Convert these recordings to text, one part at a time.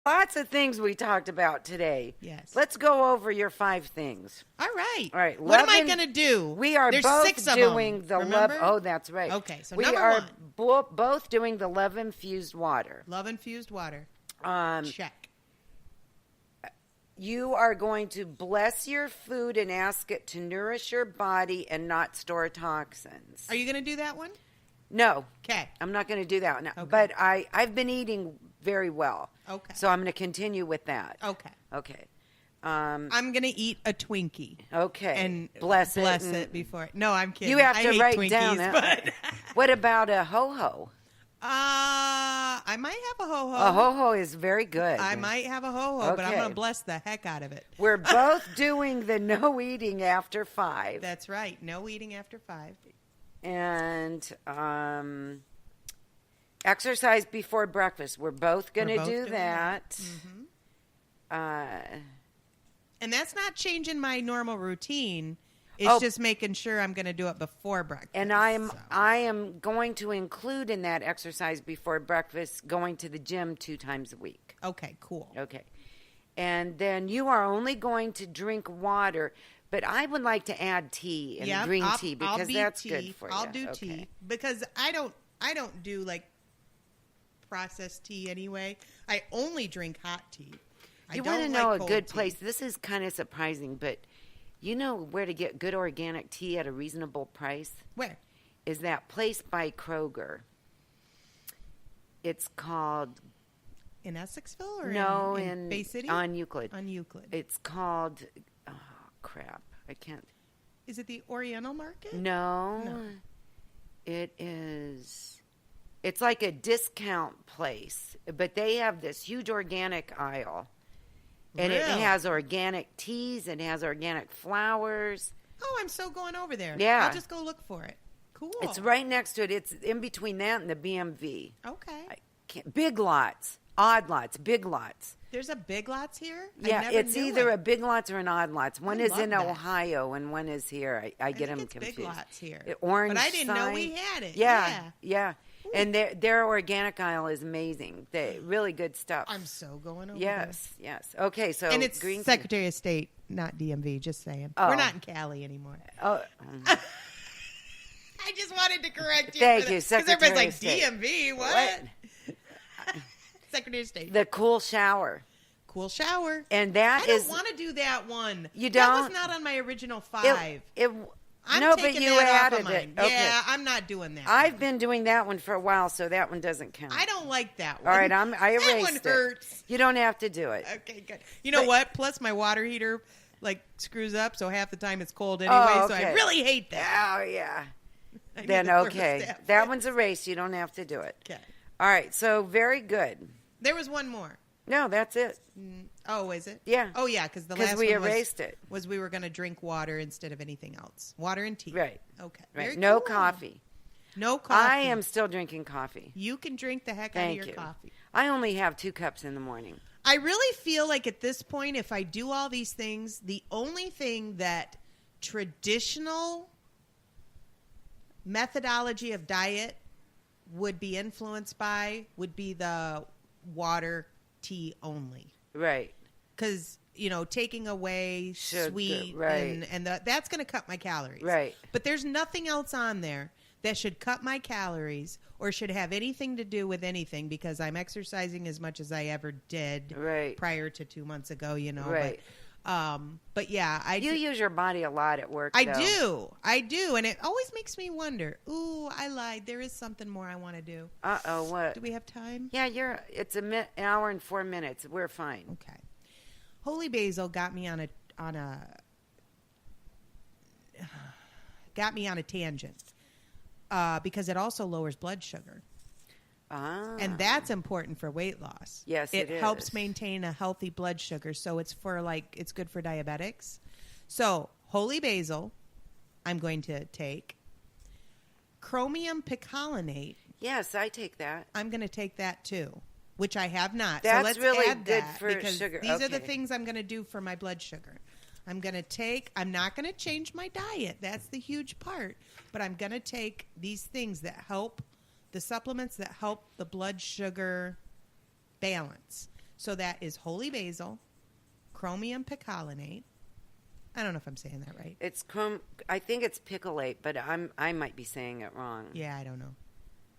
Lots of things we talked about today. Yes. Let's go over your 5 things. All right. All right. What am I going to do? We are There's both 6 of doing them, the remember? love. Oh, that's right. Okay, so we number are 1. both doing the love infused water. Love infused water. Check. You are going to bless your food and ask it to nourish your body and not store toxins. Are you going to do that one? No. Okay. I'm not going to do that one. Okay. But I've been eating very well. Okay. So I'm going to continue with that. Okay. Okay. I'm going to eat a Twinkie. Okay. And bless it before. No, I'm kidding. You have I to hate write Twinkies, down but What about a ho-ho? I might have a ho-ho. A ho-ho is very good. I might have a ho-ho, but I'm Okay. going to bless the heck out of it. We're both doing the no eating after 5. That's right. No eating after 5. And exercise before breakfast. We're both going to do that. Mm-hmm. And that's not changing my normal routine. It's just making sure I'm going to do it before breakfast. And I am going to include in that exercise before breakfast going to the gym 2 times a week. Okay, cool. Okay. And then you are only going to drink water, but I would like to add tea and green tea because that's good for you. I'll do tea because I don't do like processed tea anyway. I only drink hot tea. You want to know a good place? This is kind of surprising, but you know where to get good organic tea at a reasonable price? Where? Is that place by Kroger. It's called... In Essexville or in Bay City? On Euclid. On Euclid. It's called... Oh, crap. I can't... Is it the Oriental Market? No. It is... It's like a discount place, but they have this huge organic aisle. And it has organic teas. It has organic flowers. Oh, I'm so going over there. Yeah. I'll just go look for it. Cool. It's right next to it. It's in between that and the BMV. Okay. Big Lots, Odd Lots, Big Lots. There's a Big Lots here? Yeah, it's either a Big Lots or an Odd Lots. One is in that. Ohio and one is here. I get them confused. Big Lots here. Orange but I didn't sign. know we had it. Yeah. And their organic aisle is amazing. Really good stuff. I'm so going over Yes. Okay, so and it's green Secretary of State, not DMV, just saying. Oh. We're not in Cali anymore. Oh. I just wanted to correct you. Thank you, Secretary Because everybody's of State. like, DMV, what? Secretary of State. The cool shower. Cool shower. And that I don't want to do that one. You don't? That was not on my original 5. No, but you added it. Okay. Yeah, I'm not doing that. I've been doing that one for a while, so that one doesn't count. I don't like that one. All right, I erased that one it. hurts. You don't have to do it. Okay, good. You know what? Plus, my water heater screws up, so half the time it's cold anyway. Oh, okay. So I really hate that. Oh yeah. Then okay, that one's erased. You don't have to do it. Okay. All right. So very good. There was one more. No, that's it. Oh, is it? Yeah. Oh, yeah, because the last we one erased it. Was we were going to drink water instead of anything else. Water and tea. Right. Okay. Right. Very No cool. coffee. No coffee. I am still drinking coffee. You can drink the heck out of your coffee. I only have 2 cups in the morning. I really feel like at this point, if I do all these things, the only thing that traditional methodology of diet would be influenced by would be the water, tea only. Right. Because, taking away sweet right. and that's going to cut my calories. Right. But there's nothing else on there that should cut my calories or should have anything to do with anything because I'm exercising as much as I ever did prior to 2 months ago, Right. But yeah, You use your body a lot at work, I though. do. And it always makes me wonder, ooh, I lied. There is something more I want to do. Uh-oh, what? Do we have time? Yeah, it's an hour and 4 minutes. We're fine. Okay. Holy Basil got me on a tangent because it also lowers blood sugar. Ah. And that's important for weight loss. Yes, it is. helps maintain a healthy blood sugar, so it's good for diabetics. So, Holy Basil, I'm going to take. Chromium Picolinate. Yes, I take that. I'm going to take that too, which I have not. That's so let's really add good that for because sugar. These are the things I'm going to do for my blood sugar. I'm not going to change my diet. That's the huge part. But I'm going to take these things that help, the supplements that help the blood sugar balance. So that is Holy Basil, Chromium Picolinate. I don't know if I'm saying that right. I think it's picolate, but I might be saying it wrong. Yeah, I don't know.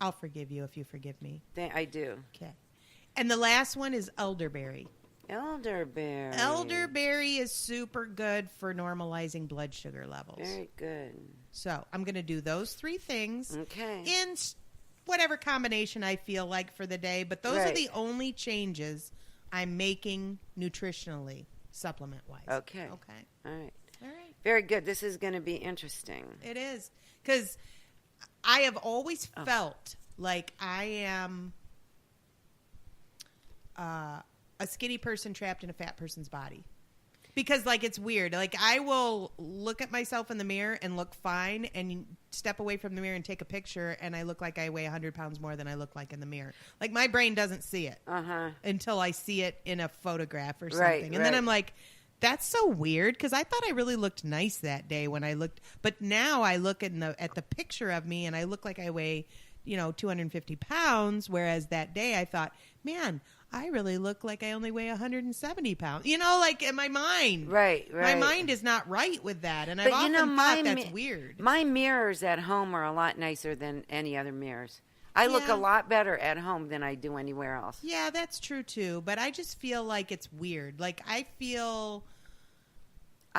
I'll forgive you if you forgive me. I do. Okay. And the last one is elderberry. Elderberry. Elderberry is super good for normalizing blood sugar levels. Very good. So I'm going to do those 3 things. Okay. In whatever combination I feel like for the day. But those are the only changes I'm making nutritionally, supplement-wise. Okay. Okay. All right. All right. Very good. This is going to be interesting. It is. Because I have always felt like I am a skinny person trapped in a fat person's body. Because, like, it's weird. Like, I will look at myself in the mirror and look fine and step away from the mirror and take a picture, and I look like I weigh 100 pounds more than I look like in the mirror. Like, my brain doesn't see it until I see it in a photograph or something. Right, and then I'm like, that's so weird, because I thought I really looked nice that day when I looked. But now I look at the picture of me, and I look like I weigh, 250 pounds, whereas that day I thought, man, I really look like I only weigh 170 pounds. Like in my mind. Right. My mind is not right with that. And I've often thought that's weird. My mirrors at home are a lot nicer than any other mirrors. I look a lot better at home than I do anywhere else. Yeah, that's true too. But I just feel like it's weird. Like I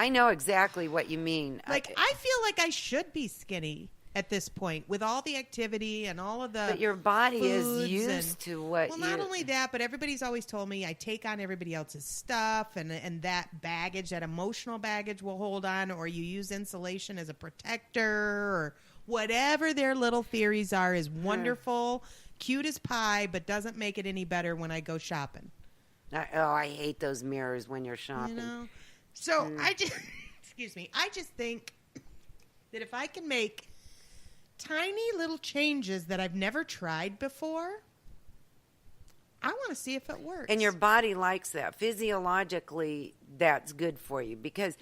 know exactly what you mean. I feel like I should be skinny at this point with all the activity and all of the But your body is used to what Well, not only that, but everybody's always told me I take on everybody else's stuff, and that baggage, that emotional baggage will hold on, or you use insulation as a protector, or whatever their little theories are is wonderful, cute as pie, but doesn't make it any better when I go shopping. I hate those mirrors when you're shopping. So I just, excuse me, I just think that if I can make tiny little changes that I've never tried before, I want to see if it works. And your body likes that. Physiologically, that's good for you. Because,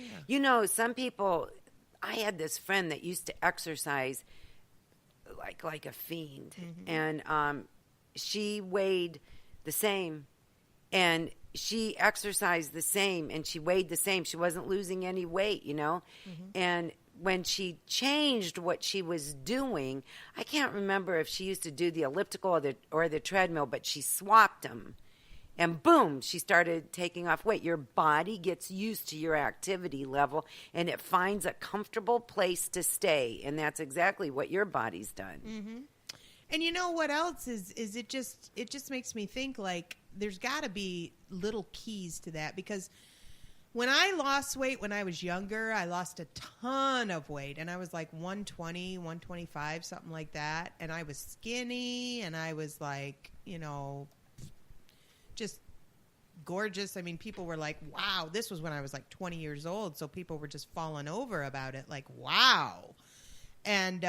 some people, I had this friend that used to exercise like a fiend. And she weighed the same. And she exercised the same. And she weighed the same. She wasn't losing any weight, And when she changed what she was doing, I can't remember if she used to do the elliptical or the treadmill, but she swapped them. And boom, she started taking off weight. Your body gets used to your activity level, and it finds a comfortable place to stay. And that's exactly what your body's done. Mm-hmm. And you know what else is it just makes me think like there's got to be little keys to that, because when I lost weight when I was younger, I lost a ton of weight, and I was like 120, 125, something like that. And I was skinny, and I was like, just gorgeous. I mean, people were like, wow, this was when I was like 20 years old. So people were just falling over about it. Like, wow. And,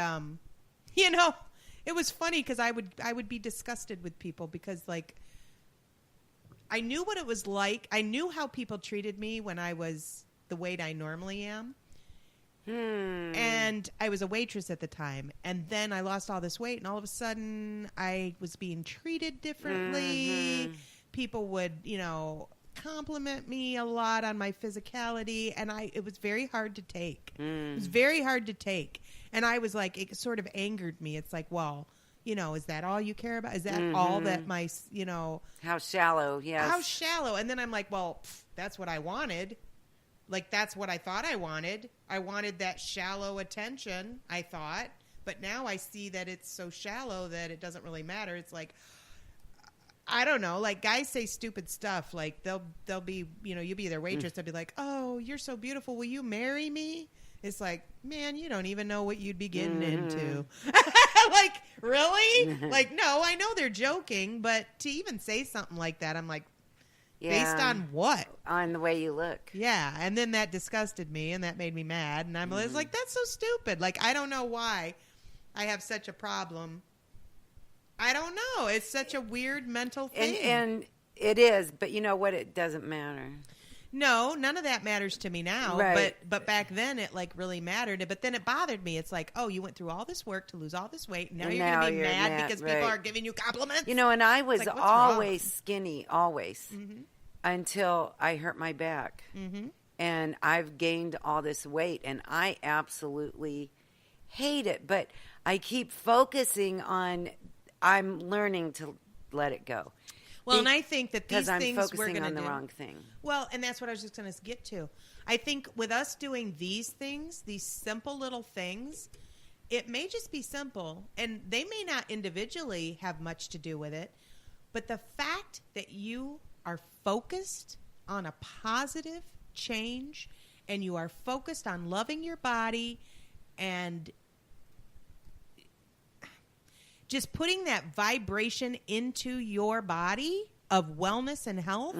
it was funny because I would be disgusted with people because like, I knew what it was like. I knew how people treated me when I was the weight I normally am. And I was a waitress at the time. And then I lost all this weight, and all of a sudden I was being treated differently. People would, compliment me a lot on my physicality, and it was very hard to take. It was very hard to take. And I was like, it sort of angered me. It's like, well, is that all you care about? Is that all that my, How shallow, yes. How shallow. And then I'm like, well, that's what I wanted. Like, that's what I thought I wanted. I wanted that shallow attention, I thought. But now I see that it's so shallow that it doesn't really matter. It's like, I don't know. Like, guys say stupid stuff. Like, they'll be, you'll be their waitress. They'll be like, oh, you're so beautiful. Will you marry me? It's like, man, you don't even know what you'd be getting into. Like, really? Like, no, I know they're joking, but to even say something like that, I'm like, based on what? On the way you look. Yeah, and then that disgusted me, and that made me mad, and I was like, that's so stupid. Like, I don't know why I have such a problem. I don't know. It's such a weird mental thing. And it is, but you know what? It doesn't matter. No, none of that matters to me now. Right. But back then it like really mattered. But then it bothered me. It's like, oh, you went through all this work to lose all this weight. And now you're going to be mad because people are giving you compliments. You know, and I was like, always skinny, always, until I hurt my back. Mm-hmm. And I've gained all this weight, and I absolutely hate it. But I keep focusing on, I'm learning to let it go. Well, and I think that these things we're going to do. Because I'm focusing on the wrong thing. Well, and that's what I was just going to get to. I think with us doing these things, these simple little things, it may just be simple, and they may not individually have much to do with it, but the fact that you are focused on a positive change and you are focused on loving your body and just putting that vibration into your body of wellness and health,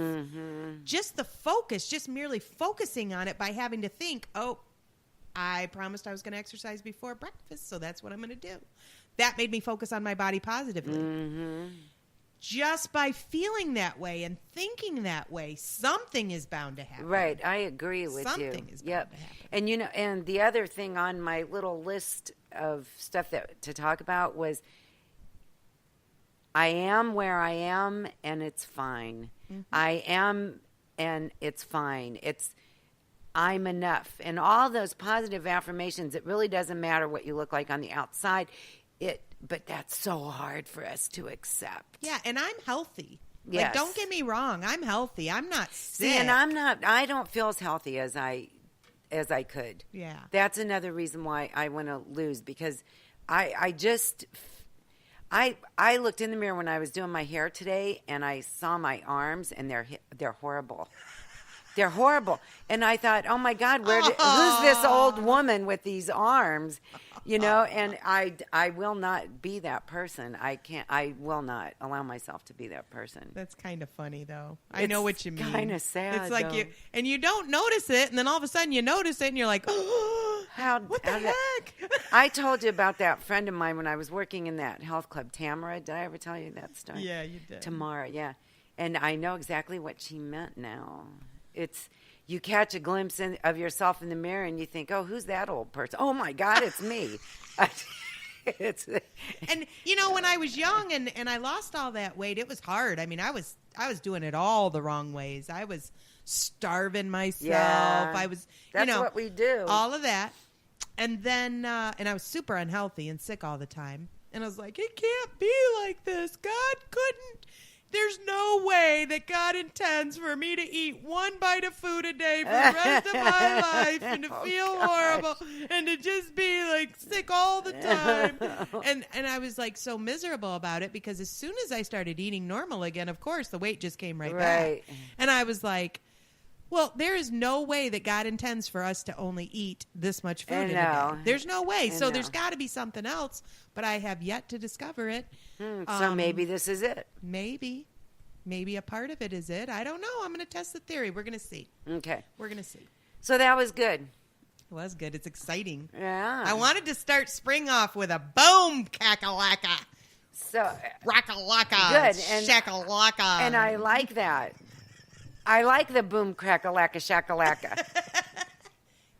just the focus, just merely focusing on it by having to think, oh, I promised I was going to exercise before breakfast, so that's what I'm going to do. That made me focus on my body positively. Just by feeling that way and thinking that way, something is bound to happen. Right, I agree with you. Something is bound to happen. And you know, and the other thing on my little list of stuff to talk about was, I am where I am, and it's fine. I am, and it's fine. I'm enough. And all those positive affirmations, it really doesn't matter what you look like on the outside. But that's so hard for us to accept. Yeah, and I'm healthy. Yes. Like, don't get me wrong. I'm healthy. I'm not sick. See, and I don't feel as healthy as I could. Yeah. That's another reason why I want to lose, because I looked in the mirror when I was doing my hair today, and I saw my arms, and they're horrible. They're horrible. And I thought, oh, my God, who's this old woman with these arms? You know, and I will not be that person. I will not allow myself to be that person. That's kind of funny, though. I know what you mean. It's kind of sad, It's like though. you don't notice it, and then all of a sudden you notice it, and you're like, oh, what the heck? I told you about that friend of mine when I was working in that health club, Tamara. Did I ever tell you that story? Yeah, you did. Tamara, yeah. And I know exactly what she meant now. It's, you catch a glimpse of yourself in the mirror and you think, oh, who's that old person? Oh, my God, it's me. And, you know, when I was young and I lost all that weight, it was hard. I mean, I was doing it all the wrong ways. I was starving myself. Yeah, I was, that's what we do. All of that. And then, and I was super unhealthy and sick all the time. And I was like, it can't be like this. God couldn't. There's no way that God intends for me to eat one bite of food a day for the rest of my life and to feel horrible and to just be like sick all the time. And I was like so miserable about it because as soon as I started eating normal again, of course, the weight just came right back. And I was like, well, there is no way that God intends for us to only eat this much food in a day. There's no way. So there's got to be something else, but I have yet to discover it. So maybe this is it. Maybe a part of it is it. I don't know. I'm going to test the theory. We're going to see. Okay. We're going to see. So that was good. It was good. It's exciting. Yeah. I wanted to start spring off with a boom kakalaka. So Rockalaka. Good. And shakalaka. And I like that. I like the boom crackalaka shakalaka.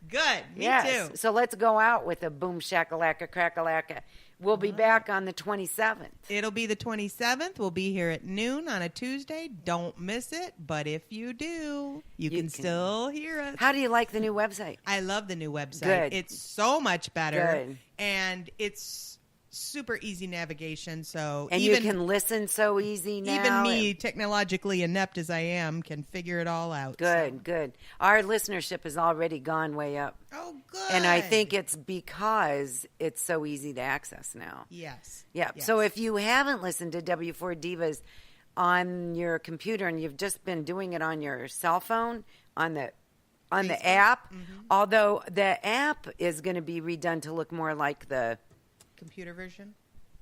Good. Me too. So let's go out with a boom shakalaka crackalaka. We'll be back on the 27th. It'll be the 27th. We'll be here at noon on a Tuesday. Don't miss it. But if you do, you can still hear us. How do you like the new website? I love the new website. Good. It's so much better. Good. And it's super easy navigation. So and you can listen so easy now. Even me, technologically inept as I am, can figure it all out. Good. Our listenership has already gone way up. Oh, good. And I think it's because it's so easy to access now. Yes. Yeah. Yes. So if you haven't listened to W4 Divas on your computer and you've just been doing it on your cell phone, on the app, although the app is going to be redone to look more like the computer version?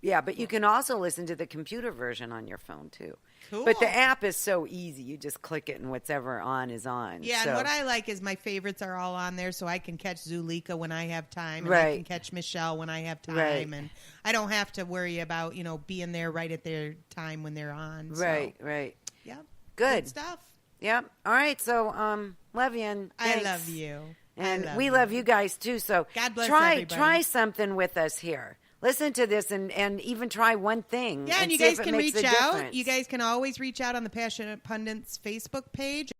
Yeah, but you can also listen to the computer version on your phone, too. Cool. But the app is so easy. You just click it and whatever on is on. Yeah, and what I like is my favorites are all on there, so I can catch Zulika when I have time. And right. I can catch Michelle when I have time. Right. And I don't have to worry about, being there right at their time when they're on. Right, so. right. Yeah. Good Good stuff. Yep. All right. So, love you. And I love you. And we love you guys too. So God bless everybody. Try something with us here. Listen to this and even try one thing. Yeah, and you see guys if it can makes reach a out. difference. You guys can always reach out on the Passionate Pundits Facebook page.